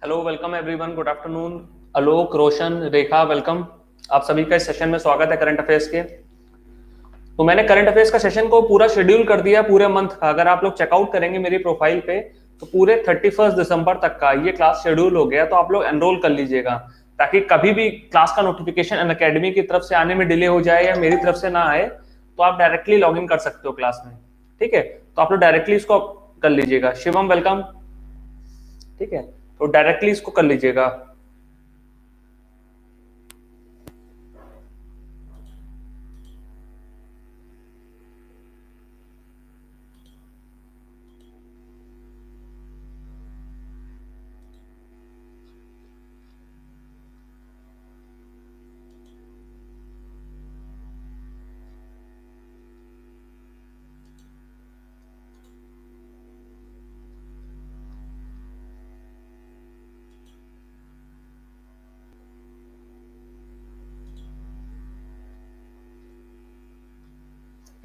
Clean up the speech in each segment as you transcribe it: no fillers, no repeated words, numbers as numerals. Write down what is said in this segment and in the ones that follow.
Hello, welcome everyone, good afternoon. Alok, Roshan, Rekha, welcome. आप सभी का इस सेशन में स्वागत है करंट अफेयर्स के। तो मैंने करंट अफेयर्स का सेशन को पूरा शेड्यूल कर दिया पूरे मंथ का। अगर आप लोग चेकआउट करेंगे मेरी प्रोफाइल पे तो पूरे 31 दिसंबर तक का ये क्लास शेड्यूल हो गया। तो आप लोग एनरोल कर लीजिएगा ताकि कभी भी क्लास का नोटिफिकेशन अनअकैडमी की तरफ से आने में डिले हो जाए या मेरी तरफ से ना आए तो आप डायरेक्टली लॉग इन कर सकते हो क्लास में। ठीक है, तो आप लोग डायरेक्टली इसको कर लीजिएगा। शिवम, वेलकम। ठीक है, तो डायरेक्टली इसको कर लीजिएगा।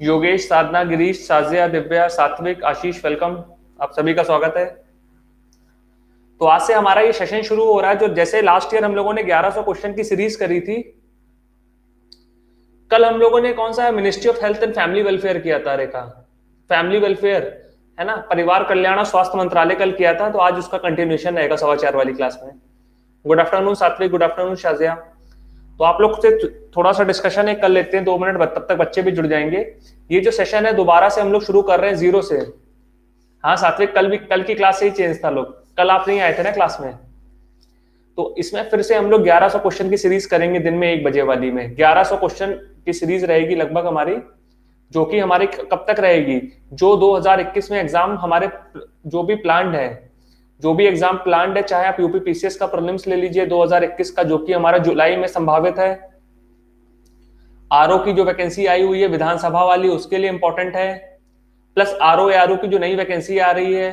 योगेश, साधना, गिरीश, साजिया, दिव्या, सात्विक, आशीष, वेलकम। आप सभी का स्वागत है। तो आज से हमारा ये सेशन शुरू हो रहा है। जो जैसे लास्ट ईयर हम लोगों ने 1100 क्वेश्चन की सीरीज करी थी, कल हम लोगों ने कौन सा ministry of health and family welfare किया था रेखा? फैमिली वेलफेयर है ना, परिवार कल्याण और स्वास्थ्य मंत्रालय कल किया था। तो आज उसका कंटिन्यूएशन रहेगा 4:15 वाली क्लास में। गुड आफ्टरनून सात्विक, गुड आफ्टरनून शाजिया। तो आप लोग से थोड़ा सा डिस्कशन एक कर लेते हैं 2 मिनट, तब तक बच्चे भी जुड़ जाएंगे। ये जो सेशन है दोबारा से हम लोग शुरू कर रहे हैं जीरो से। हाँ सात्विक, कल की क्लास से ही चेंज था। लोग कल आप नहीं आए थे ना क्लास में, तो इसमें फिर से हम लोग 1100 क्वेश्चन की सीरीज करेंगे दिन में 1 बजे वाली में। 1100 क्वेश्चन की सीरीज रहेगी लगभग हमारी, जो कि हमारी कब तक रहेगी? जो 2021 में एग्जाम हमारे जो भी प्लान्ड है, चाहे आप यूपी पीसीएस का प्रीलिम्स ले लीजिए 2021 का, जो कि हमारा जुलाई में संभावित है। आरओ की जो वैकेंसी आई हुई है विधानसभा वाली, उसके लिए इंपॉर्टेंट है। प्लस आरओ एआरओ की जो नई वैकेंसी आ रही है,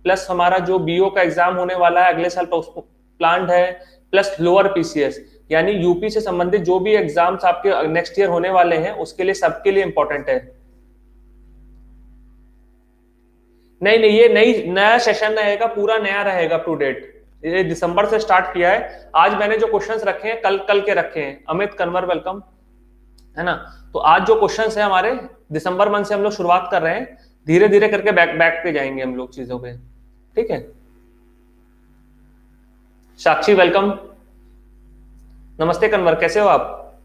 प्लस हमारा जो बीओ का एग्जाम होने वाला है अगले साल प्लान्ड है, प्लस लोअर पीसीएस, यानी यूपी से संबंधित जो भी एग्जाम्स आपके नेक्स्ट ईयर होने वाले हैं उसके लिए सबके लिए इंपॉर्टेंट है। नहीं नहीं, ये नया सेशन रहेगा, पूरा नया रहेगा टू डेट। ये दिसंबर से स्टार्ट किया है। आज मैंने जो क्वेश्चंस रखे हैं कल कल के रखे हैं। अमित कन्वर, वेलकम। है ना, तो आज जो क्वेश्चंस है हमारे दिसंबर मंथ से हम लोग शुरुआत कर रहे हैं। धीरे धीरे करके बैक बैक पे जाएंगे हम लोग चीजों पे। ठीक है, साक्षी वेलकम। नमस्ते कन्वर, कैसे हो आप?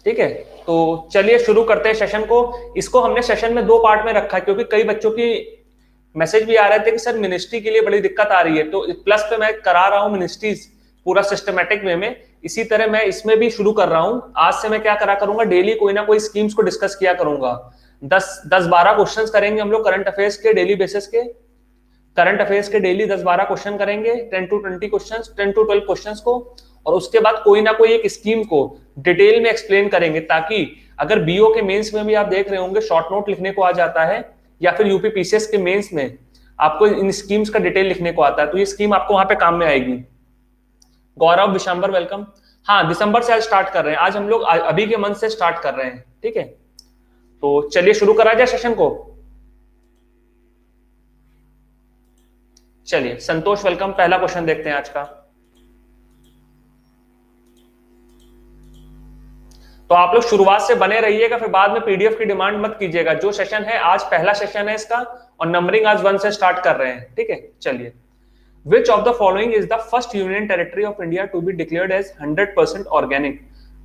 ठीक है, तो चलिए शुरू करते हैं सेशन को। इसको हमने सेशन में 2 पार्ट में रखा है क्योंकि कई बच्चों की मैसेज भी आ रहे थे कि सर मिनिस्ट्री के लिए बड़ी दिक्कत आ रही है। तो प्लस पे मैं करा रहा हूँ मिनिस्ट्रीज पूरा सिस्टमेटिक वे में। इसी तरह मैं इसमें भी शुरू कर रहा हूँ। आज से मैं क्या करा करूंगा, डेली कोई ना कोई स्कीम्स को डिस्कस किया करूंगा। 10-12 क्वेश्चंस करेंगे हम लोग करंट अफेयर्स के डेली बेसिस के। करंट अफेयर्स के डेली 10-12 क्वेश्चन करेंगे, 10 to 20 क्वेश्चन, 10 to 12 क्वेश्चन को। और उसके बाद कोई ना कोई एक स्कीम को डिटेल में एक्सप्लेन करेंगे, ताकि अगर बीओ के मेंस में भी आप देख रहे होंगे शॉर्ट नोट लिखने को आ जाता है, या फिर यूपी पीसीएस के मेंस में आपको इन स्कीम्स का डिटेल लिखने को आता है, तो ये स्कीम आपको वहां पे काम में आएगी। गौरव विशंबर, वेलकम। हाँ, दिसंबर से आज स्टार्ट कर रहे हैं। आज हम लोग अभी के मंथ से स्टार्ट कर रहे हैं। ठीक है, तो चलिए शुरू करा जाए सेशन को। चलिए संतोष, वेलकम। पहला क्वेश्चन देखते हैं आज का। तो आप लोग शुरुआत से बने रहिएगा, फिर बाद में पीडीएफ की डिमांड मत कीजिएगा। जो सेशन है आज पहला सेशन है इसका, और नंबरिंग आज 1 से स्टार्ट कर रहे हैं। ठीक है, चलिए। Which of the following is the first union territory of India to be declared as 100% organic?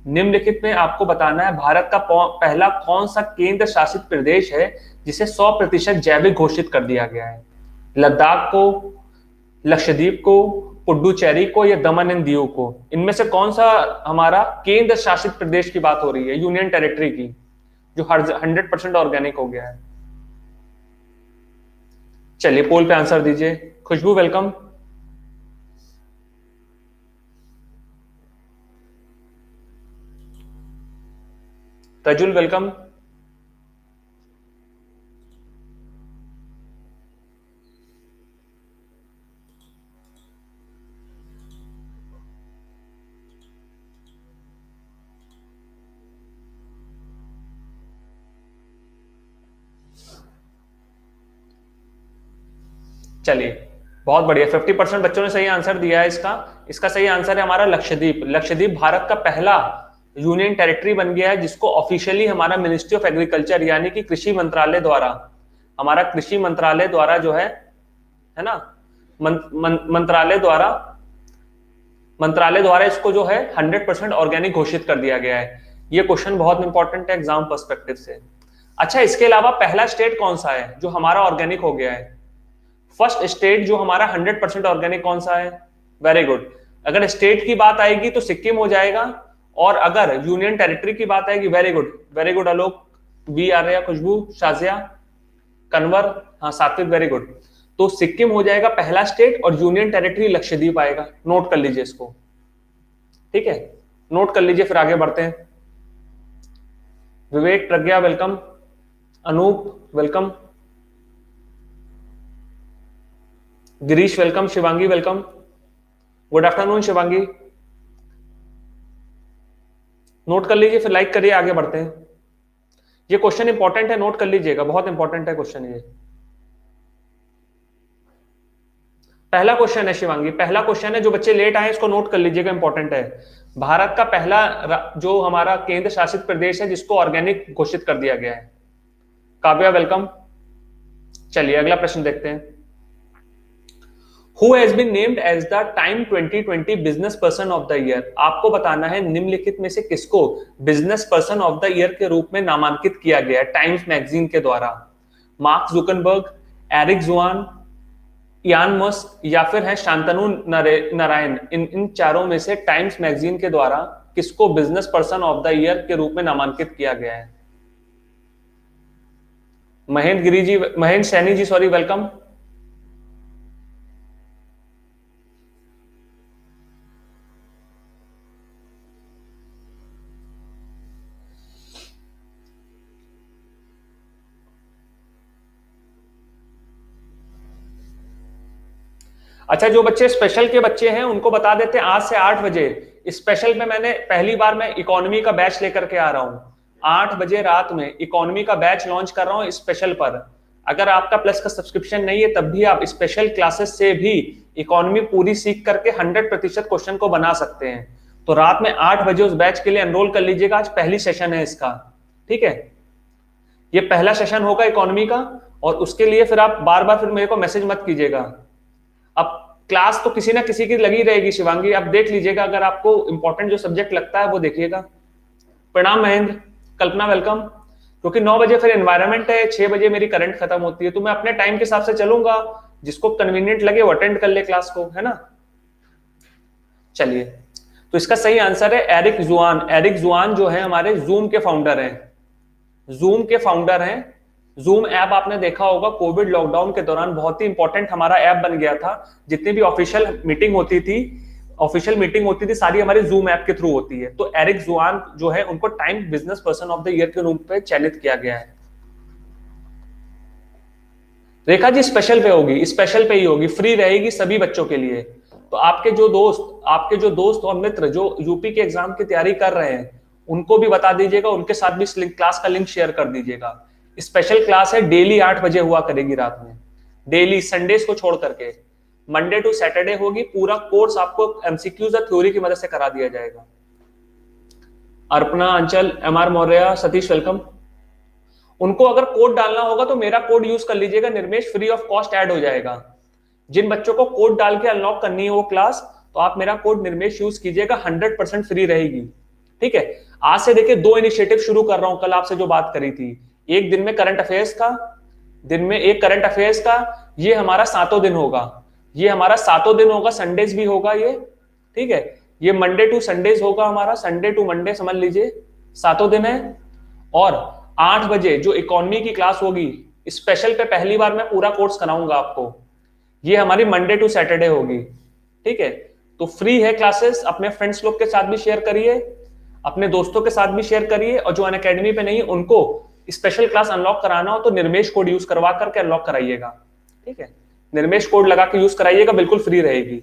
निम्नलिखित में आपको बताना है भारत का पहला कौन सा केंद्र शासित प्रदेश है जिसे 100% जैविक घोषित कर दिया गया है? लद्दाख को, लक्षद्वीप को, पुडुचेरी को, या दमन एंड दीव को? इनमें से कौन सा हमारा केंद्र शासित प्रदेश की बात हो रही है, यूनियन टेरिटरी की, जो 100% ऑर्गेनिक हो गया है? चलिए पोल पे आंसर दीजिए। खुशबू, वेलकम। तजुल, वेलकम। चलिए, बहुत बढ़िया, 50% बच्चों ने सही आंसर दिया है इसका। इसका सही आंसर है हमारा लक्षद्वीप। लक्षद्वीप भारत का पहला यूनियन टेरिटरी बन गया है जिसको ऑफिशियली हमारा मिनिस्ट्री ऑफ एग्रीकल्चर यानी कि कृषि मंत्रालय द्वारा, हमारा कृषि मंत्रालय द्वारा जो है ना, मंत्रालय द्वारा इसको जो है 100% ऑर्गेनिक घोषित कर दिया गया है। ये क्वेश्चन बहुत इंपॉर्टेंट है एग्जाम पर्सपेक्टिव से। अच्छा, इसके अलावा पहला स्टेट कौन सा है जो हमारा ऑर्गेनिक हो गया है? फर्स्ट स्टेट जो हमारा 100% ऑर्गेनिक कौन सा है? Very good. अगर स्टेट की बात आएगी तो सिक्किम हो जाएगा, और अगर यूनियन टेरिटरी की बात आएगी, वेरी गुड, वेरी गुड आलोक, बी आ रहा, खुशबू, शाजिया, कन्वर, हाँ सात्विक, वेरी गुड। तो सिक्किम हो जाएगा पहला स्टेट और यूनियन टेरिटरी लक्षद्वीप आएगा। नोट कर लीजिए इसको, ठीक है, नोट कर लीजिए, फिर आगे बढ़ते हैं। Vivek, Pragya welcome, Anoop welcome, Girish welcome, Shivangi welcome, good afternoon Shivangi. Note कर लीजिए, फिर लाइक करिए, आगे बढ़ते हैं। ये क्वेश्चन इंपॉर्टेंट है, नोट कर लीजिएगा, बहुत इंपॉर्टेंट है क्वेश्चन ये। पहला क्वेश्चन है शिवांगी, पहला क्वेश्चन है, जो बच्चे लेट आए इसको नोट कर लीजिएगा, इंपॉर्टेंट है। भारत का पहला जो हमारा केंद्र शासित प्रदेश है जिसको ऑर्गेनिक घोषित कर दिया गया है। काव्या वेलकम। चलिए अगला प्रश्न देखते हैं। Who has been named as the Time 2020 Business Person of the Year? आपको बताना है निम्नलिखित में से किसको business person of the year के रूप में नामांकित किया गया है टाइम्स मैगजीन के द्वारा। मार्क जुकरबर्ग, एरिक जुआन, इयान मस्क या फिर है शांतनु नारायण। इन चारों में से टाइम्स मैगजीन के द्वारा किसको business person of the year के रूप में नामांकित किया गया है? Mahendra Giri ji, Mahendra Saini ji, sorry, welcome. अच्छा, जो बच्चे स्पेशल के बच्चे हैं उनको बता देते हैं, आज से 8 बजे स्पेशल में मैंने पहली बार मैं इकोनॉमी का बैच लेकर के आ रहा हूं। 8 बजे रात में इकोनॉमी का बैच लॉन्च कर रहा हूं स्पेशल पर। अगर आपका प्लस का सब्सक्रिप्शन नहीं है तब भी आप स्पेशल क्लासेस से भी इकोनॉमी पूरी सीख करके 100% क्वेश्चन को बना सकते हैं। तो रात में 8 बजे उस बैच के लिए एनरोल कर लीजिएगा। आज पहली सेशन है इसका, ठीक है, ये पहला सेशन होगा इकोनॉमी का। और उसके लिए फिर आप बार बार फिर मेरे को मैसेज मत कीजिएगा। अब क्लास तो किसी ना किसी की लगी रहेगी शिवांगी, आप देख लीजिएगा, अगर आपको इंपॉर्टेंट जो सब्जेक्ट लगता है वो देखिएगा। प्रणाम महेंद्र, कल्पना वेलकम। क्योंकि 9 बजे फिर एनवायरनमेंट है, 6 बजे मेरी करंट खत्म होती है, तो मैं अपने टाइम के हिसाब से चलूंगा, जिसको कन्वीनियंट लगे वो अटेंड कर ले क्लास को, है ना। चलिए, तो इसका सही आंसर है एरिक जुआन। एरिक जुआन जो है हमारे जूम के फाउंडर हैं, जूम के फाउंडर हैं। जूम ऐप आपने देखा होगा, कोविड लॉकडाउन के दौरान बहुत ही इंपॉर्टेंट हमारा ऐप बन गया था। जितनी भी ऑफिशियल मीटिंग होती थी सारी हमारी जूम ऐप के थ्रू होती है। तो एरिक जुआन जो है उनको time business person of the year के रूप में चयनित किया गया है। रेखा जी स्पेशल पे होगी, स्पेशल पे ही होगी, फ्री रहेगी सभी बच्चों के लिए। तो आपके जो दोस्त और मित्र जो यूपी के एग्जाम की तैयारी कर रहे हैं उनको भी बता दीजिएगा, उनके साथ भी क्लास का लिंक शेयर कर दीजिएगा। स्पेशल क्लास है, डेली 8 बजे हुआ करेगी रात में, डेली, संडेज को छोड़ करके, मंडे टू सैटरडे होगी। पूरा कोर्स आपको एमसीक्यूज और थ्योरी की मदद से करा दिया जाएगा। अर्पणा, अंचल, एमआर मौर्य, सतीश वेलकम। उनको अगर कोड डालना होगा तो मेरा कोड यूज कर लीजिएगा, Nirmesh, free of cost add हो जाएगा। जिन बच्चों को कोड डाल के अनलॉक करनी है वो क्लास, तो आप मेरा कोड निर्मेश यूज कीजिएगा, 100% फ्री रहेगी, ठीक है। आज से देखिए 2 इनिशिएटिव शुरू कर रहा हूं, कल आपसे जो बात करी थी, एक दिन में करंट अफेयर्स का, दिन में एक करंट अफेयर्स का, ये हमारा 7 दिन होगा, ये हमारा 7 दिन होगा, संडेज भी होगा ये, ठीक है। ये मंडे टू संडेज होगा हमारा, संडे टू मंडे समझ लीजिए, 7 दिन है। और 8 बजे जो इकोनॉमी की क्लास होगी स्पेशल पे, पहली बार मैं पूरा कोर्स कराऊंगा आपको, ये हमारी मंडे टू सैटरडे होगी, ठीक है। तो फ्री है क्लासेस, अपने फ्रेंड्स लोग के साथ भी शेयर करिए, अपने दोस्तों के साथ भी शेयर करिए। और जो अनअकैडमी पे नहीं उनको स्पेशल क्लास अनलॉक कराना हो तो निर्मेश कोड यूज करवा करके अनलॉक कराइएगा, ठीक है। निर्मेश कोड लगा के यूज कराइएगा, बिल्कुल फ्री रहेगी।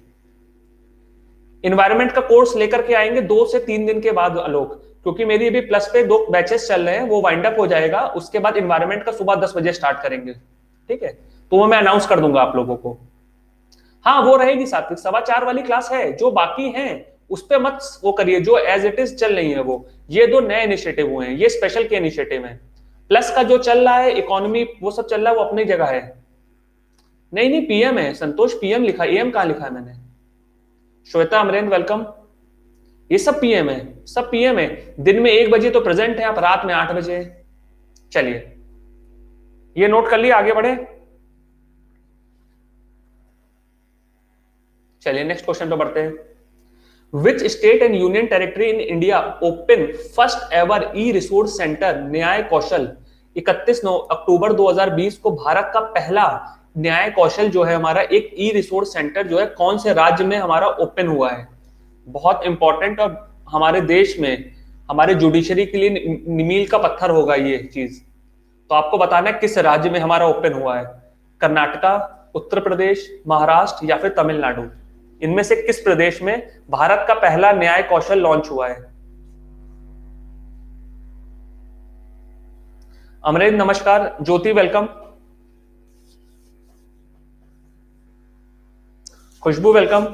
इन्वायरमेंट का कोर्स लेकर के आएंगे 2 से 3 दिन के बाद आलोक, क्योंकि मेरी अभी प्लस पे 2 बैचेस चल रहे हैं, वो वाइंड अप हो जाएगा, उसके बाद इन्वायरमेंट का सुबह 10 बजे स्टार्ट करेंगे, ठीक है। तो वो मैं अनाउंस कर दूंगा आप लोगों को। हाँ वो रहेगी सात्विक, 4:15 वाली क्लास है, जो बाकी हैं उस पे मत वो करिए, जो एज इट इज चल रही है वो। ये 2 नए इनिशिएटिव हुए हैं, ये स्पेशल के इनिशिएटिव हैं। प्लस का जो चल रहा है इकोनॉमी वो सब चल रहा है, वो अपनी जगह है। नहीं नहीं पीएम है संतोष, पीएम लिखा, एम कहां लिखा है मैंने। श्वेता अमरेंद्र वेलकम। ये सब पीएम है, सब पीएम है। दिन में 1 बजे तो प्रेजेंट है आप, रात में 8 बजे। चलिए ये नोट कर लिया, आगे बढ़े। चलिए नेक्स्ट क्वेश्चन पे बढ़ते हैं। Which state and union territory in India open first ever e resource centre न्याय कौशल। 31 अक्टूबर 2020 को भारत का पहला न्याय कौशल जो है हमारा एक ई रिसोर्स सेंटर जो है कौन से राज्य में हमारा ओपन हुआ है। बहुत इंपॉर्टेंट, और हमारे देश में हमारे जुडिशरी के लिए मील का पत्थर होगा ये चीज। तो आपको बताना है किस राज्य में हमारा ओपन हुआ है। कर्नाटका, उत्तर प्रदेश, महाराष्ट्र या फिर तमिलनाडु। इनमें से किस प्रदेश में भारत का पहला न्याय कौशल लॉन्च हुआ है। अमरेंद्र नमस्कार, ज्योति वेलकम, खुशबू वेलकम।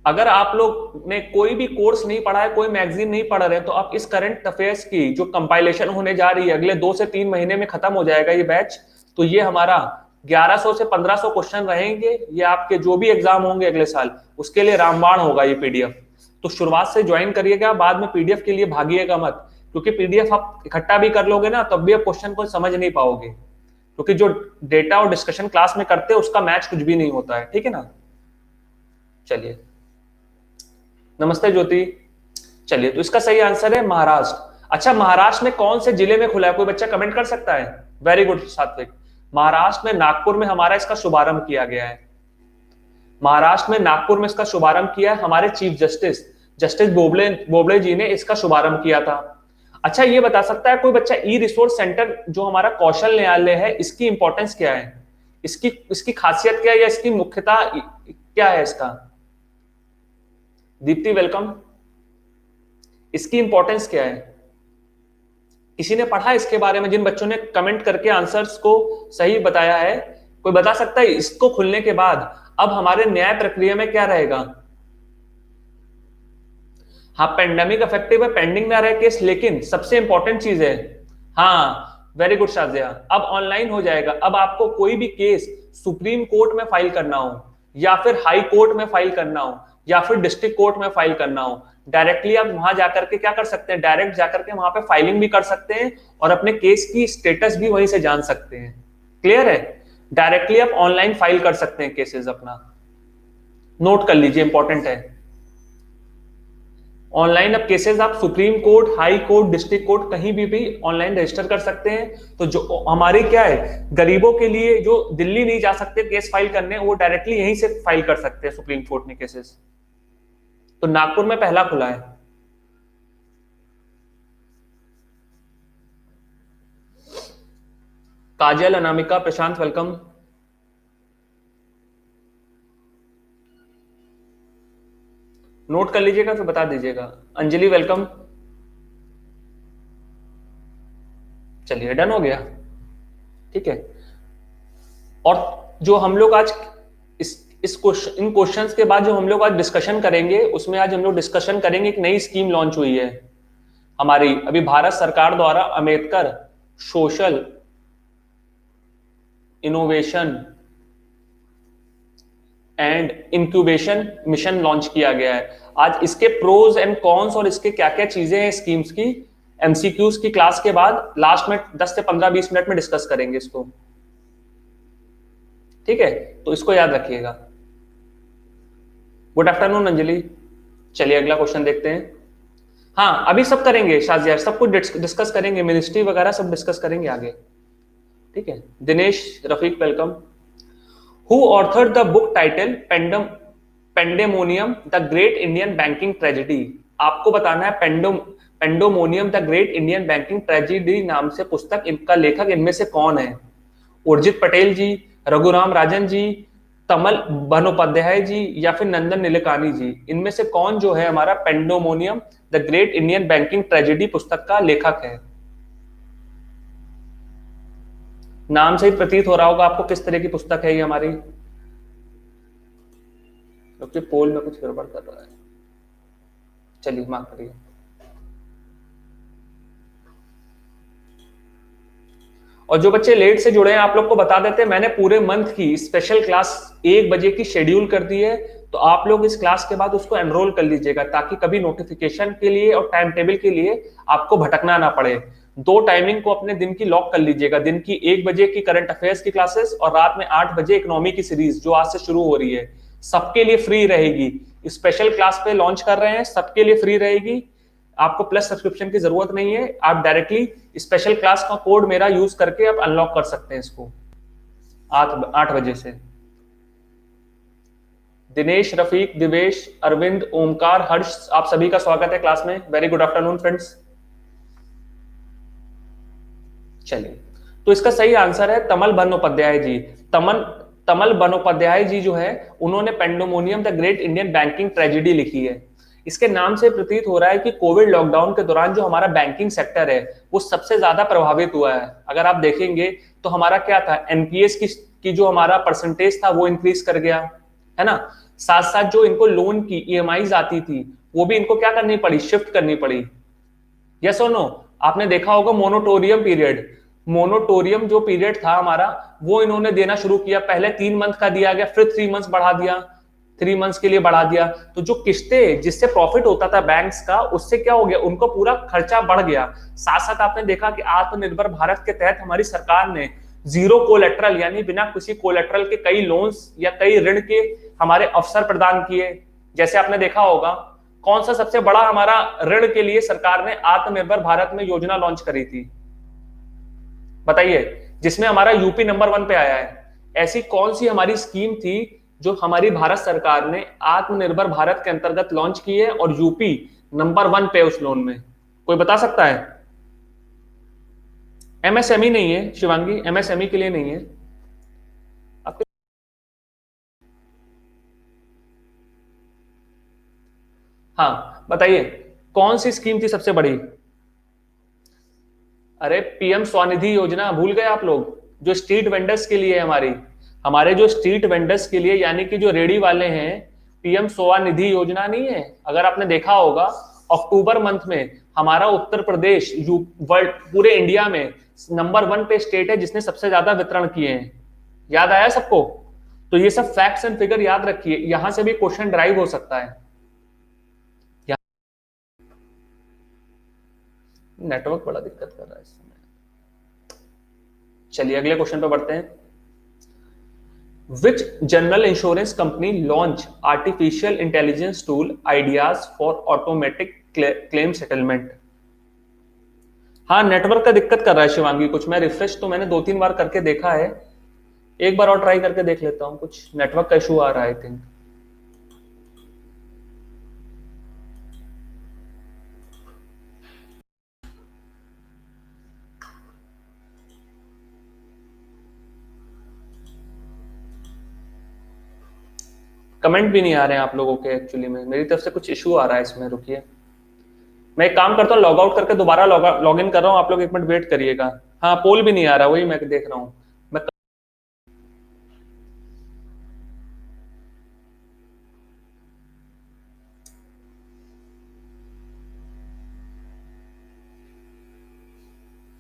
अगर आप लोग ने कोई भी कोर्स नहीं पढ़ा है, कोई मैगजीन नहीं पढ़ रहे, तो आप इस करंट अफेयर्स की जो कंपाइलेशन होने जा रही है अगले 2 से 3 महीने में खत्म हो जाएगा ये बैच। तो ये हमारा 1100 से 1500 क्वेश्चन रहेंगे, ये आपके जो भी एग्जाम होंगे अगले साल उसके लिए रामबाण होगा ये पीडीएफ। तो शुरुआत से ज्वाइन करिएगा, बाद में पीडीएफ के लिए भागिएगा मत, क्योंकि पीडीएफ आप इकट्ठा भी कर लोगे ना तब भी आप क्वेश्चन को समझ नहीं पाओगे, क्योंकि जो डेटा और डिस्कशन क्लास में करते हैं उसका मैच कुछ भी नहीं होता है, ठीक है ना। चलिए नमस्ते ज्योति। चलिए तो इसका सही आंसर है महाराष्ट्र। अच्छा महाराष्ट्र में कौन से जिले में खुला है, कोई बच्चा कमेंट कर सकता है। वेरी गुड सात्विक। महाराष्ट्र में नागपुर में हमारा इसका शुभारंभ किया गया है। महाराष्ट्र में नागपुर में इसका शुभारंभ किया है हमारे चीफ जस्टिस जस्टिस बोबड़े जी ने इसका शुभारंभ किया था। अच्छा ये बता सकता है कोई बच्चा ई रिसोर्स सेंटर जो हमारा कौशल न्यायालय है इसकी इंपॉर्टेंस क्या है, इसकी खासियत क्या है या इसकी मुख्यता क्या है इसका। दीप्ति वेलकम। इसकी इंपॉर्टेंस क्या है, किसी ने पढ़ा इसके बारे में, जिन बच्चों ने कमेंट करके आंसर्स को सही बताया है कोई बता सकता है इसको खुलने के बाद अब हमारे न्याय प्रक्रिया में क्या रहेगा। हाँ पेंडेमिक इफेक्टिव है, पेंडिंग में रहे केस, लेकिन सबसे इंपॉर्टेंट चीज है, हाँ वेरी गुड शाजिया, अब ऑनलाइन हो जाएगा। अब आपको कोई भी केस सुप्रीम कोर्ट में फाइल करना हो या फिर हाई कोर्ट में फाइल करना हो या फिर डिस्ट्रिक्ट कोर्ट में फाइल करना हो, डायरेक्टली आप वहां जाकर के क्या कर सकते हैं, डायरेक्ट जाकर के वहां पे फाइलिंग भी कर सकते हैं और अपने केस की स्टेटस भी वहीं से जान सकते हैं। क्लियर है, डायरेक्टली आप ऑनलाइन फाइल कर सकते हैं केसेस अपना, नोट कर लीजिए इंपॉर्टेंट है। ऑनलाइन अब केसेस आप supreme court, high court, district court कहीं भी ऑनलाइन रजिस्टर कर सकते हैं। तो जो हमारी क्या है गरीबों के लिए जो दिल्ली नहीं जा सकते केस फाइल करने, वो डायरेक्टली यहीं से फाइल कर सकते हैं सुप्रीम कोर्ट में केसेस। तो नागपुर में पहला खुला है। काजल, अनामिका, प्रशांत वेलकम। नोट कर लीजिएगा फिर बता दीजिएगा। अंजलि वेलकम। चलिए डन हो गया, ठीक है। और जो हम लोग आज इन क्वेश्चंस के बाद जो हम लोग आज डिस्कशन करेंगे उसमें आज हम लोग डिस्कशन करेंगे एक नई स्कीम लॉन्च हुई है हमारी अभी भारत सरकार द्वारा, Ambedkar social innovation and incubation mission launch किया गया है। आज इसके प्रोज एंड कॉन्स और इसके क्या क्या चीजें हैं स्कीम्स की, एमसीक्यूज की क्लास के बाद लास्ट में 10 से 15-20 मिनट में डिस्कस करेंगे इसको, ठीक है। तो इसको याद रखिएगा। Good afternoon Anjali. चलिए अगला क्वेश्चन देखते हैं। हाँ अभी सब करेंगे शाजिया, सब कुछ डिस्कस करेंगे, मिनिस्ट्री वगैरह सब डिस्कस करेंगे आगे, ठीक है। Dinesh Rafiq welcome. Who authored the book title Pandemonium the Great Indian Banking Tragedy। आपको बताना है pandemonium the great Indian banking tragedy नाम से पुस्तक, इनका लेखक इनमें से कौन है। उर्जित पटेल जी, रघुराम राजन जी, तमल बंदोपाध्याय जी या फिर नंदन नीलेकानी जी। इनमें से कौन जो है हमारा pandemonium the great Indian banking tragedy पुस्तक का लेखक है। नाम से ही प्रतीत हो रहा होगा आपको किस तरह की पुस्तक है ये हमारी, क्योंकि पोल में कुछ गड़बड़ कर रहा है। चलिए माफ करिए। और जो बच्चे लेट से जुड़े हैं आप लोग को बता देते हैं, मैंने पूरे मंथ की स्पेशल क्लास 1 बजे की शेड्यूल कर दी है, तो आप लोग इस क्लास के बाद उसको एनरोल कर लीजिएगा, ताकि कभी नोटिफिकेशन के लिए और टाइम टेबल के लिए आपको भटकना ना पड़े। 2 टाइमिंग को अपने दिन की लॉक कर लीजिएगा, दिन की 1 बजे की करंट अफेयर्स की क्लासेस और रात में 8 बजे इकोनॉमी की सीरीज जो आज से शुरू हो रही है, सबके लिए फ्री रहेगी। स्पेशल क्लास पे लॉन्च कर रहे हैं, सबके लिए फ्री रहेगी, आपको प्लस सब्सक्रिप्शन की जरूरत नहीं है, आप डायरेक्टली स्पेशल क्लास का कोड मेरा यूज करके आप अनलॉक कर सकते हैं इसको 8 बजे से। दिनेश, रफीक, दिवेश, अरविंद, ओमकार, हर्ष, आप सभी का स्वागत है क्लास में। Very good afternoon friends. चलिए, तो इसका सही आंसर है तमल बंदोपाध्याय जी। तमल बंदोपाध्याय जी जो है, उन्होंने pandemonium the great Indian banking tragedy लिखी है। इसके नाम से प्रतीत हो रहा है कि कोविड लॉकडाउन के दौरान जो हमारा बैंकिंग सेक्टर है वो सबसे ज्यादा प्रभावित हुआ है। अगर आप देखेंगे तो हमारा क्या था, एनपीएस की जो हमारा परसेंटेज था वो इंक्रीज कर गया, है ना। साथ साथ जो इनको लोन की ईएमआईज आती थी वो भी इनको क्या करनी पड़ी, शिफ्ट करनी पड़ी। यस और नो। आपने देखा होगा मोनोटोरियम पीरियड, मोनोटोरियम जो पीरियड था हमारा वो इन्होंने देना शुरू किया। पहले 3 मंथ का दिया गया, फिर 3 मंथ्स बढ़ा दिया, 3 मंथ्स के लिए बढ़ा दिया। तो जो किस्तें जिससे प्रॉफिट होता था बैंक्स का, उससे क्या हो गया, उनको पूरा खर्चा बढ़ गया। साथ साथ आपने देखा कि आत्मनिर्भर भारत के तहत हमारी सरकार ने जीरो कोलेट्रल यानी बिना किसी कोलेट्रल के कई लोन्स या कई ऋण के हमारे अवसर प्रदान किए। जैसे आपने देखा होगा, कौन सा सबसे बड़ा हमारा ऋण के लिए सरकार ने आत्मनिर्भर भारत में योजना लॉन्च करी थी, बताइए, जिसमें हमारा यूपी नंबर 1 पे आया है। ऐसी कौन सी हमारी स्कीम थी जो हमारी भारत सरकार ने आत्मनिर्भर भारत के अंतर्गत लॉन्च की है और यूपी नंबर 1 पे उस लोन में, कोई बता सकता है? एमएसएमई नहीं है शिवांगी, एमएसएमई के लिए नहीं है आपके। हाँ बताइए, कौन सी स्कीम थी सबसे बड़ी? अरे पीएम स्वनिधि योजना भूल गए आप लोग, जो स्ट्रीट वेंडर्स के लिए है हमारी, हमारे जो स्ट्रीट वेंडर्स के लिए यानी कि जो रेडी वाले हैं, पीएम स्वनिधि योजना नहीं है। अगर आपने देखा होगा अक्टूबर मंथ में हमारा उत्तर प्रदेश वर्ल्ड पूरे इंडिया में नंबर 1 पे स्टेट है जिसने सबसे ज्यादा वितरण किए हैं। याद आया सबको? तो ये सब फैक्ट्स एंड फिगर याद रखिए, यहां से भी क्वेश्चन ड्राइव हो सकता है। नेटवर्क बड़ा दिक्कत कर रहा है इस समय। चलिए अगले क्वेश्चन पे बढ़ते हैं। Which general insurance company launch artificial intelligence tool ideas for automatic claim settlement? हाँ नेटवर्क का दिक्कत कर रहा है शिवांगी कुछ, मैं रिफ्रेश तो मैंने 2-3 बार करके देखा है, एक बार और ट्राई करके देख लेता हूँ, कुछ नेटवर्क का इशू आ रहा है आई थिंक। कमेंट भी नहीं आ रहे हैं आप लोगों के, एक्चुअली में मेरी तरफ से कुछ इशू आ रहा है इसमें, रुकिए मैं एक काम करता हूँ, लॉग आउट करके दोबारा लॉग इन कर रहा हूँ, आप लोग 1 मिनट वेट करिएगा। हाँ पोल भी नहीं आ रहा, वही मैं देख रहा हूँ मैं।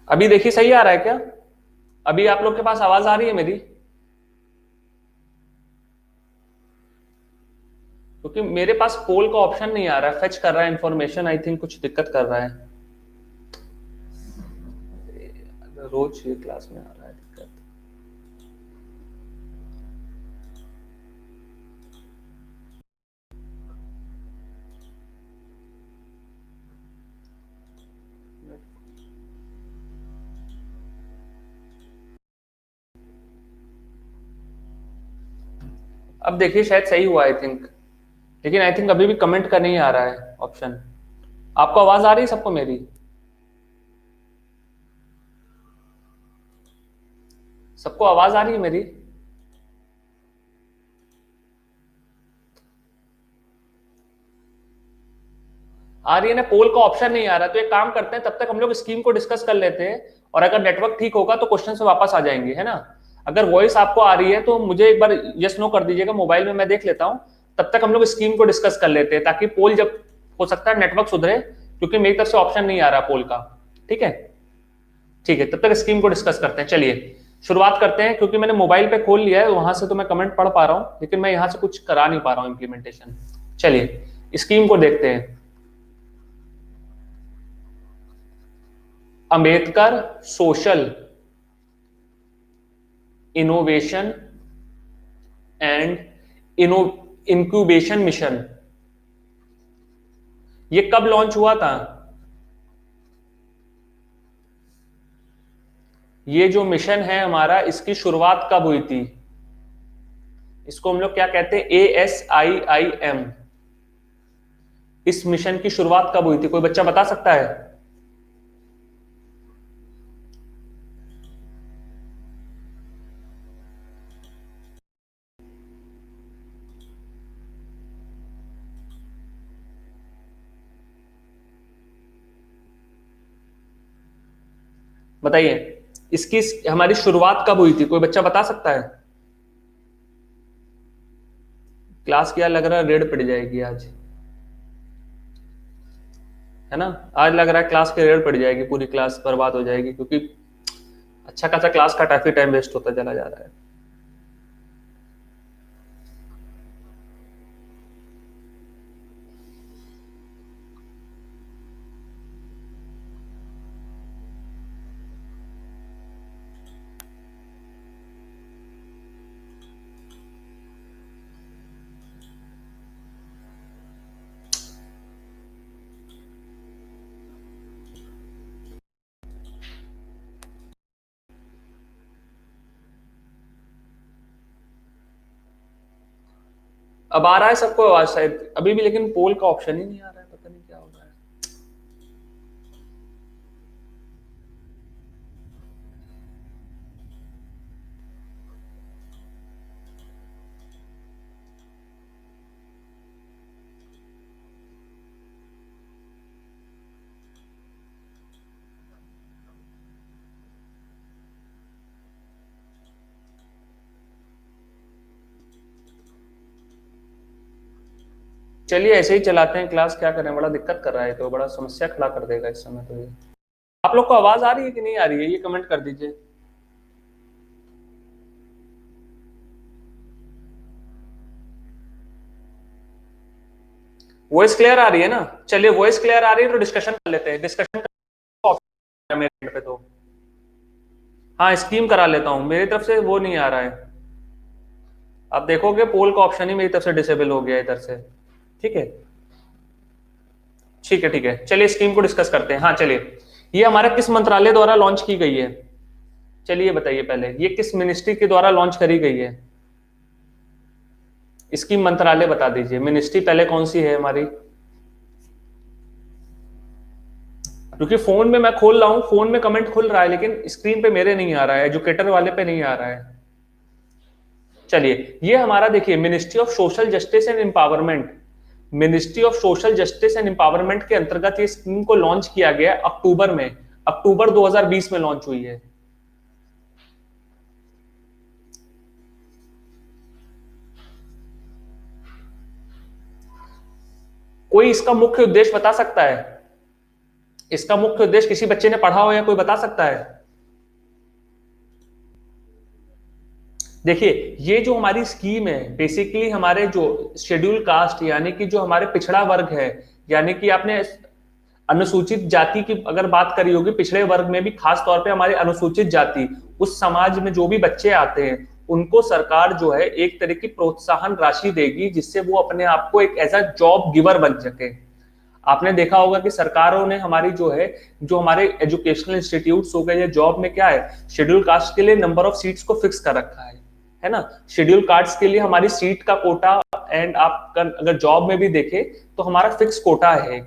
अभी देखिए सही आ रहा है क्या? अभी आप लोग के पास आवाज आ रही है मेरी? क्योंकि मेरे पास पोल का ऑप्शन नहीं आ रहा है, फेच कर रहा है इंफॉर्मेशन, आई थिंक कुछ दिक्कत कर रहा है। रोज ये क्लास में आ रहा है दिक्कत। अब देखिए शायद सही हुआ आई थिंक, लेकिन आई थिंक अभी भी कमेंट का नहीं आ रहा है ऑप्शन। आपको आवाज आ रही है सबको मेरी? सबको आवाज आ रही है मेरी? आ रही है ना? पोल का ऑप्शन नहीं आ रहा, तो एक काम करते हैं, तब तक हम लोग स्कीम को डिस्कस कर लेते हैं और अगर नेटवर्क ठीक होगा तो क्वेश्चन से वापस आ जाएंगे, है ना। अगर वॉइस आपको आ रही है तो मुझे एक बार यस नो कर दीजिएगा, मोबाइल में मैं देख लेता हूं, तब तक हम लोग स्कीम को डिस्कस कर लेते हैं, ताकि पोल जब हो सकता है नेटवर्क सुधरे, क्योंकि मेरी तरफ से ऑप्शन नहीं आ रहा पोल का। ठीक है, ठीक है, तब तक स्कीम को डिस्कस करते हैं। चलिए शुरुआत करते हैं, क्योंकि मैंने मोबाइल पे खोल लिया है, वहां से तो मैं कमेंट पढ़ पा रहा हूं, लेकिन मैं यहां से कुछ करा नहीं पा रहा हूं इंप्लीमेंटेशन। चलिए स्कीम को देखते हैं। Ambedkar social innovation and incubation mission, ये कब लॉन्च हुआ था? ये जो मिशन है हमारा, इसकी शुरुआत कब हुई थी? इसको हम लोग क्या कहते हैं? ASIIM। इस मिशन की शुरुआत कब हुई थी? कोई बच्चा बता सकता है? बताइए, इसकी हमारी शुरुआत कब हुई थी? कोई बच्चा बता सकता है? क्लास क्या लग रहा है रेड पड़ जाएगी आज, है ना। आज लग रहा है क्लास की रेड पड़ जाएगी, पूरी क्लास बर्बाद हो जाएगी, क्योंकि अच्छा खासा क्लास का काफी टाइम वेस्ट होता चला जा रहा है। अब आ रहा है सबको आवाज शायद अभी भी, लेकिन पोल का ऑप्शन ही नहीं आ रहा है, पता नहीं क्या हो रहा है। चलिए ऐसे ही चलाते हैं क्लास, क्या करें, बड़ा दिक्कत कर रहा है, तो बड़ा समस्या खड़ा कर देगा इस समय। तो ये आप लोग को आवाज आ रही है कि नहीं आ रही है, ये कमेंट कर दीजिए। वॉइस क्लियर आ रही है ना? चलिए वॉइस क्लियर आ रही है तो डिस्कशन कर लेते हैं। डिस्कशन मेरे end पे तो हाँ स्कीम करा लेता हूं, मेरी तरफ से वो नहीं आ रहा है। आप देखोगे पोल का ऑप्शन ही मेरी तरफ से डिसेबल हो गया इधर से। ठीक है, ठीक है, ठीक है, चलिए स्कीम को डिस्कस करते हैं। हाँ चलिए, ये हमारा किस मंत्रालय द्वारा लॉन्च की गई है? चलिए बताइए पहले, ये किस मिनिस्ट्री के द्वारा लॉन्च करी गई है? इसकी मंत्रालय बता दीजिए। मिनिस्ट्री पहले कौन सी है हमारी? क्योंकि फोन में मैं खोल रहा हूं, फोन में कमेंट खुल रहा है, लेकिन स्क्रीन पे मेरे नहीं आ रहा है, एजुकेटर वाले पे नहीं आ रहा है। चलिए ये हमारा देखिए, ministry of social justice and empowerment, ministry of social justice and empowerment के अंतर्गत ये स्कीम को लॉन्च किया गया अक्टूबर में, अक्टूबर 2020 में लॉन्च हुई है। कोई इसका मुख्य उद्देश्य बता सकता है? इसका मुख्य उद्देश्य किसी बच्चे ने पढ़ा हो या कोई बता सकता है? देखिए ये जो हमारी स्कीम है, बेसिकली हमारे जो शेड्यूल कास्ट यानी कि जो हमारे पिछड़ा वर्ग है, यानी कि आपने अनुसूचित जाति की अगर बात करी होगी, पिछड़े वर्ग में भी खास तौर पे हमारे अनुसूचित जाति, उस समाज में जो भी बच्चे आते हैं उनको सरकार जो है एक तरह की प्रोत्साहन राशि देगी, जिससे वो अपने आप को एक एज अ जॉब गिवर बन सके। आपने देखा होगा कि सरकारों ने हमारी जो है, जो हमारे एजुकेशनल इंस्टीट्यूट्स हो गए या जॉब में क्या है, शेड्यूल कास्ट के लिए नंबर ऑफ सीट्स को फिक्स कर रखा है ना। शेड्यूल कास्ट के लिए हमारी सीट का कोटा, एंड आप अगर जॉब में भी देखें तो हमारा फिक्स कोटा है।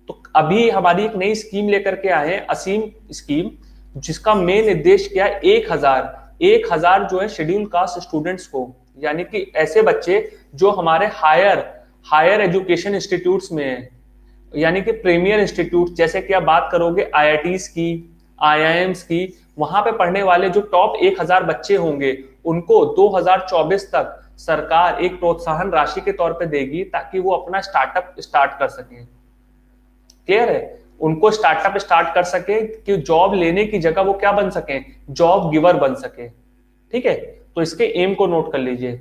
तो अभी हमारी एक नई स्कीम लेकर के आए हैं, असीम स्कीम, जिसका मेन उद्देश्य क्या है, 1000 जो है शेड्यूल कास्ट स्टूडेंट्स को, यानी कि ऐसे बच्चे जो हमारे हायर एजुकेशन इंस्टीट्यूट्स में है, यानी कि प्रीमियर इंस्टीट्यूट, जैसे कि आप बात करोगे आईआईटीज की, आईआईएम्स की, वहां पे पढ़ने वाले जो टॉप 1000 बच्चे होंगे उनको 2024 तक सरकार एक प्रोत्साहन राशि के तौर पे देगी ताकि वो अपना स्टार्टअप स्टार्ट कर सकें। क्लियर है? उनको स्टार्टअप स्टार्ट कर सके कि जॉब लेने की जगह वो क्या बन सके, जॉब गिवर बन सके। ठीक है, तो इसके एम को नोट कर लीजिए।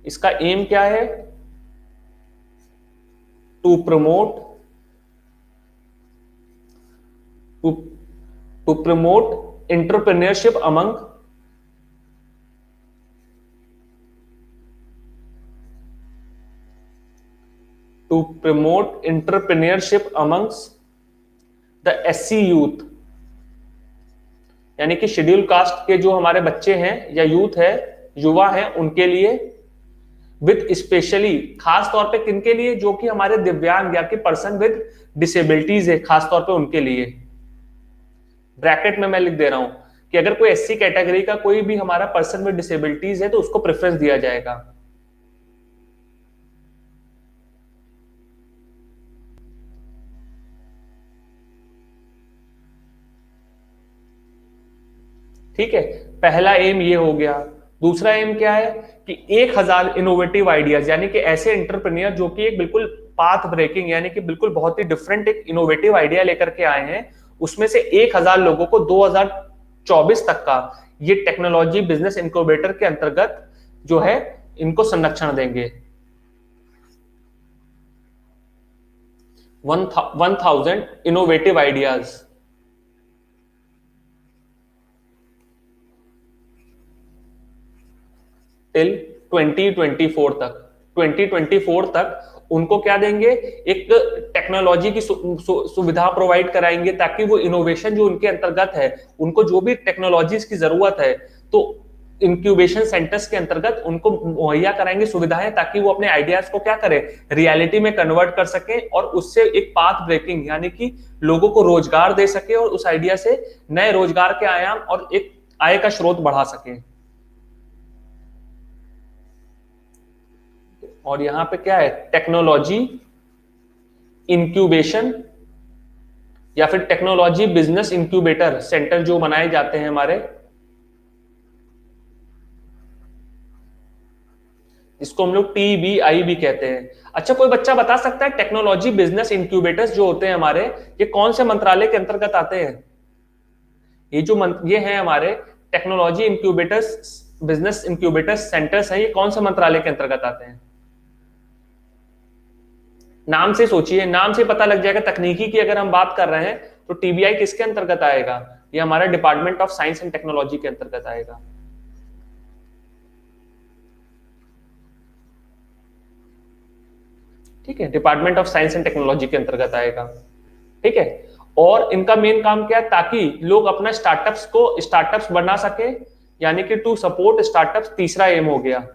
इसका एम क्या है? To promote to promote entrepreneurship among to promote entrepreneurship amongst the SC youth, यानी कि शेड्यूल कास्ट के जो हमारे बच्चे हैं या यूथ है, युवा है, उनके लिए, विद स्पेशली, खास तौर पे किनके लिए? जो कि हमारे दिव्यांग या कि पर्सन विद डिसेबिलिटीज है, खास तौर पे उनके लिए। ब्रैकेट में मैं लिख दे रहा हूं कि अगर कोई एससी कैटेगरी का कोई भी हमारा पर्सन विद डिसेबिलिटीज है तो उसको प्रेफरेंस दिया जाएगा। ठीक है, पहला एम ये हो गया। दूसरा एम क्या है कि 1000 इनोवेटिव आइडियाज, यानी कि ऐसे एंटरप्रेन्योर जो कि एक बिल्कुल पाथ ब्रेकिंग, यानी कि बिल्कुल बहुत ही डिफरेंट एक इनोवेटिव आइडिया लेकर के आए हैं, उसमें से 1000 लोगों को 2024 तक का ये टेक्नोलॉजी बिजनेस इनक्यूबेटर के अंतर्गत जो है इनको संरक्षण देंगे। 1000 इनोवेटिव आइडियाज टिल 2024 तक। 2024 तक उनको क्या देंगे? एक टेक्नोलॉजी की सुविधा प्रोवाइड कराएंगे ताकि वो इनोवेशन जो उनके अंतर्गत है, उनको जो भी टेक्नोलॉजीज की जरूरत है तो इंक्यूबेशन सेंटर्स के अंतर्गत उनको मुहैया कराएंगे सुविधाएं, ताकि वो अपने आइडियाज को क्या करें, रियलिटी में कन्वर्ट कर सके और उससे एक पाथ ब्रेकिंग, यानी कि लोगों को रोजगार दे सके और उस आइडिया से नए रोजगार के आयाम और एक आय का स्रोत बढ़ा सके। और यहां पे क्या है? टेक्नोलॉजी इंक्यूबेशन या फिर टेक्नोलॉजी बिजनेस इंक्यूबेटर सेंटर जो बनाए जाते हैं हमारे, इसको हम लोग TBI भी कहते हैं। अच्छा, कोई बच्चा बता सकता है टेक्नोलॉजी बिजनेस इंक्यूबेटर्स जो होते हैं हमारे, ये कौन से मंत्रालय के अंतर्गत आते हैं? ये हैं हमारे technology incubators, business incubators centres हैं, ये कौन से मंत्रालय के अंतर्गत आते हैं? नाम से सोचिए, नाम से पता लग जाएगा। तकनीकी की अगर हम बात कर रहे हैं तो TBI किसके अंतर्गत आएगा? ये हमारा department of science and technology के अंतर्गत आएगा। ठीक है, department of science and technology के अंतर्गत आएगा। ठीक है, और इनका मेन काम क्या है? ताकि लोग अपना स्टार्टअप्स बना सके, यानी कि टू सपोर्ट स्टार्टअप्स तीसरा एम हो गया।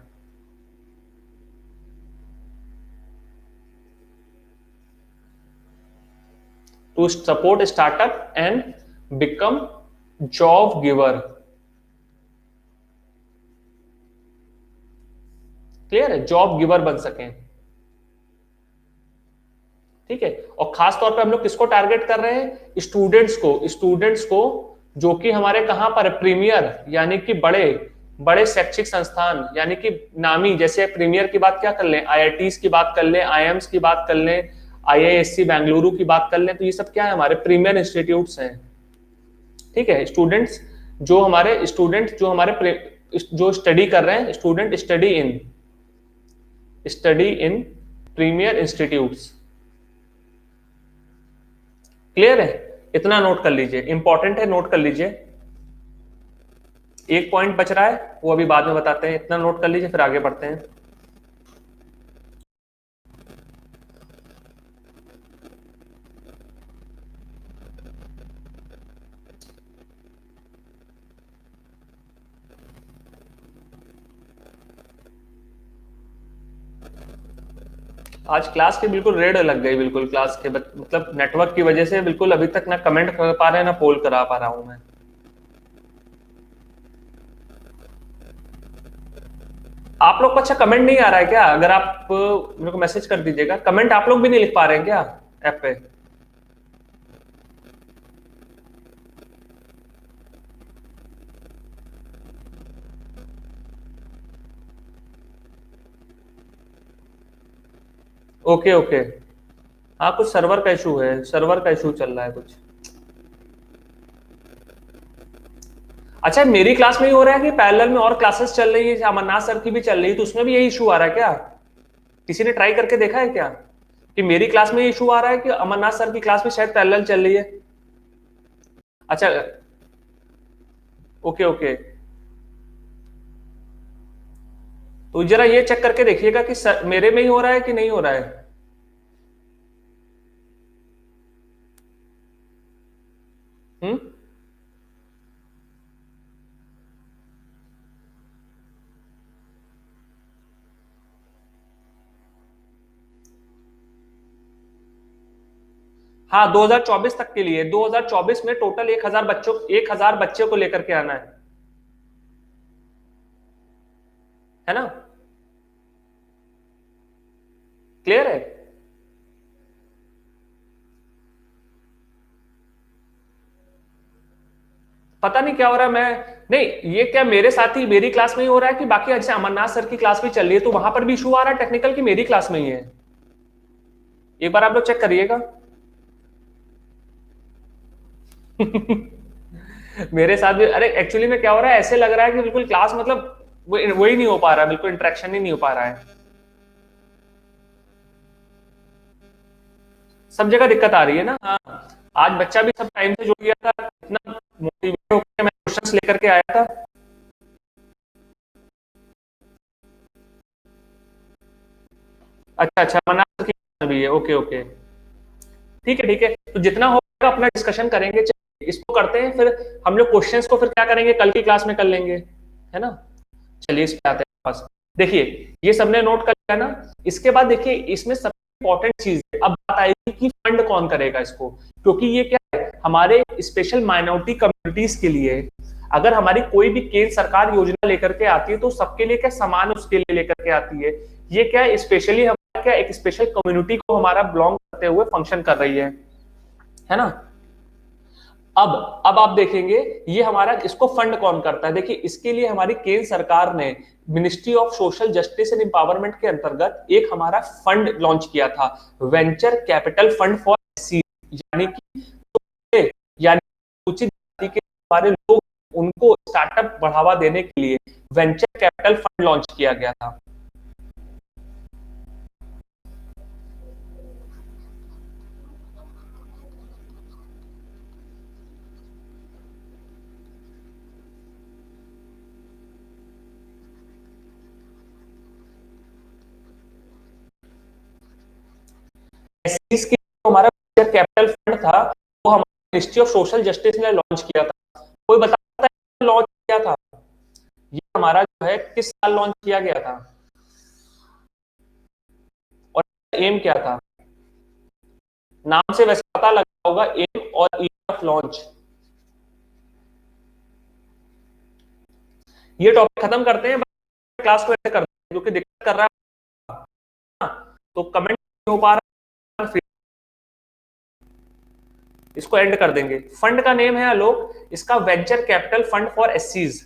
To support startup and become job giver. Clear है? जॉब गिवर बन सकें। ठीक है, और खास तौर पे हम लोग किसको टारगेट कर रहे हैं? स्टूडेंट्स को जो कि हमारे कहां पर प्रीमियर, यानी कि बड़े बड़े शैक्षिक संस्थान, यानी कि नामी, जैसे प्रीमियर की बात क्या कर लें, IITs की बात कर लें, IIMs की बात कर लें, IISc बेंगलुरु की बात कर लें, तो ये सब क्या है? हमारे प्रीमियर इंस्टीट्यूट्स हैं। ठीक है, स्टूडेंट जो हमारे जो स्टडी कर रहे हैं, student study in premiere institutes. Clear है? इतना नोट कर लीजिए, इंपॉर्टेंट है, नोट कर लीजिए। एक पॉइंट बच रहा है, वो अभी बाद में बताते हैं। इतना नोट कर लीजिए, फिर आगे बढ़ते हैं। आज क्लास की बिल्कुल रेड लग गई, बिल्कुल क्लास के मतलब नेटवर्क की वजह से बिल्कुल अभी तक ना कमेंट कर पा रहे हैं ना पोल करा पा रहा हूं मैं। आप लोग को अच्छा कमेंट नहीं आ रहा है क्या? अगर आप मेरे को मैसेज कर दीजिएगा। कमेंट आप लोग भी नहीं लिख पा रहे हैं क्या ऐप पे? Okay okay. हाँ कुछ सर्वर का इशू है, सर्वर का इशू चल रहा है कुछ। अच्छा मेरी क्लास में ही हो रहा है कि पैरेलल में और क्लासेस चल रही है, अमरनाथ सर की भी चल रही है, तो उसमें भी यही इशू आ रहा है क्या? किसी ने ट्राई करके देखा है क्या कि मेरी क्लास में इशू आ रहा है कि अमरनाथ सर की क्लास में शायद पैरेलल चल रही है? अच्छा ओके ओके। तो जरा ये चेक करके देखिएगा कि मेरे में ही हो रहा है कि नहीं हो रहा है। हम्म। हाँ 2024 तक के लिए, 2024 में टोटल 1000 बच्चों को लेकर के आना है ना? क्लियर है? पता नहीं क्या हो रहा है, मैं नहीं, ये क्या मेरे साथ ही मेरी क्लास में ही हो रहा है कि बाकी, जैसे अमरनाथ सर की क्लास भी चल रही है तो वहां पर भी इशू आ रहा है टेक्निकल, की मेरी क्लास में ही है? एक बार आप लोग चेक करिएगा। मेरे साथ भी, अरे एक्चुअली में क्या हो रहा है, ऐसे लग रहा है कि बिल्कुल क्लास मतलब वही नहीं हो पा रहा है, बिल्कुल इंटरेक्शन ही नहीं हो पा रहा है। सब जगह दिक्कत आ रही है ना। हाँ आज बच्चा भी सब टाइम से जुड़ गया था, इतना मोटिवेट होकर मैं क्वेश्चंस लेकर के आया था। अच्छा अच्छा मनासर की भी है, ओके ओके। ठीक है ठीक है, तो जितना होगा अपना डिस्कशन करेंगे, चलिए इसको करते हैं फिर। हम लोग क्वेश्चंस को फिर क्या करेंगे, कल की क्लास में कर लेंगे, है ना? चलिए इस पे आते हैं पास। देखिए ये सबने नोट कर लिया ना। इसके बाद देखिए इसमें सबसे इंपॉर्टेंट चीज है, अब बात आएगी कि फंड कौन करेगा इसको, क्योंकि ये क्या है हमारे स्पेशल माइनॉरिटी कम्युनिटीज के लिए। अगर हमारी कोई भी केंद्र सरकार योजना लेकर के आती है तो सबके लिए क्या समान उसके लिए लेकर के आती है। ये क्या स्पेशली हमारा क्या एक स्पेशल कम्युनिटी को हमारा बिलोंग करते हुए फंक्शन कर रही है ना? अब आप देखेंगे ये हमारा इसको फंड कौन करता है। देखिए इसके लिए हमारी केंद्र सरकार ने ministry of social justice and empowerment के अंतर्गत एक हमारा फंड लॉन्च किया था, venture capital fund for SC, यानी कि उचित जाति के हमारे लोग उनको स्टार्टअप बढ़ावा देने के लिए वेंचर कैपिटल फंड लॉन्च किया गया था। एससीज के हमारा वेंचर कैपिटल फंड था, वो हमारा मिनिस्ट्री ऑफ सोशल जस्टिस ने लॉन्च किया था। कोई बता सकता है लॉन्च किया था ये हमारा जो है किस साल लॉन्च किया गया था और एम क्या था? नाम से वैसे पता लगा होगा एम और ईयर ऑफ लॉन्च। ये टॉपिक खत्म करते हैं, क्लास को एंड करते हैं क्योंकि दिक्कत कर रहा है। तो कमेंट नहीं हो पा रहा, फिर इसको एंड कर देंगे। फंड का नेम है आलोक, इसका वेंचर कैपिटल फंड फॉर एससीज,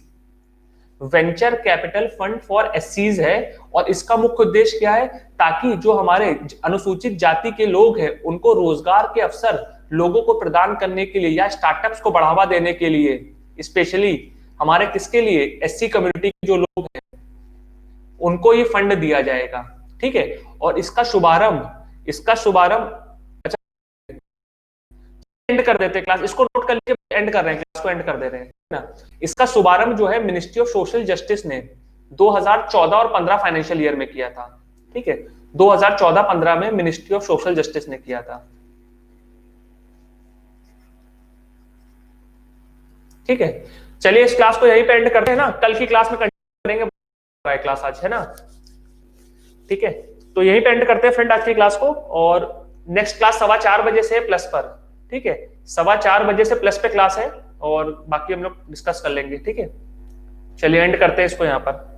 वेंचर कैपिटल फंड फॉर एससीज है। और इसका मुख्य उद्देश्य क्या है, ताकि जो हमारे अनुसूचित जाति के लोग हैं उनको रोजगार के अवसर लोगों को प्रदान करने के लिए या स्टार्टअप्स को बढ़ावा देने के लिए, स्पेशली हमारे किसके लिए, एससी कम्युनिटी के जो लोग हैं उनको ये फंड दिया जाएगा। ठीक है, और इसका शुभारंभ अच्छा एंड कर देते हैं क्लास, इसको नोट कर लीजिए, एंड कर रहे हैं क्लास को, एंड कर दे रहे हैं ना। इसका शुभारंभ जो है मिनिस्ट्री ऑफ सोशल जस्टिस ने 2014 और 15 फाइनेंशियल ईयर में किया था। ठीक है, 2014-15 में मिनिस्ट्री ऑफ सोशल जस्टिस ने किया था। ठीक है, चलिए इस क्लास को यहीं पे एंड करते हैं ना, कल की क्लास में कंटिन्यू करेंगे क्लास आज, है ना? ठीक है, तो यहीं पे एंड करते हैं फ्रेंड आज की क्लास को, और नेक्स्ट क्लास 4:15 से प्लस पर। ठीक है, 4:15 से प्लस पे क्लास है और बाकी हम लोग डिस्कस कर लेंगे। ठीक है, चलिए एंड करते हैं इसको यहाँ पर।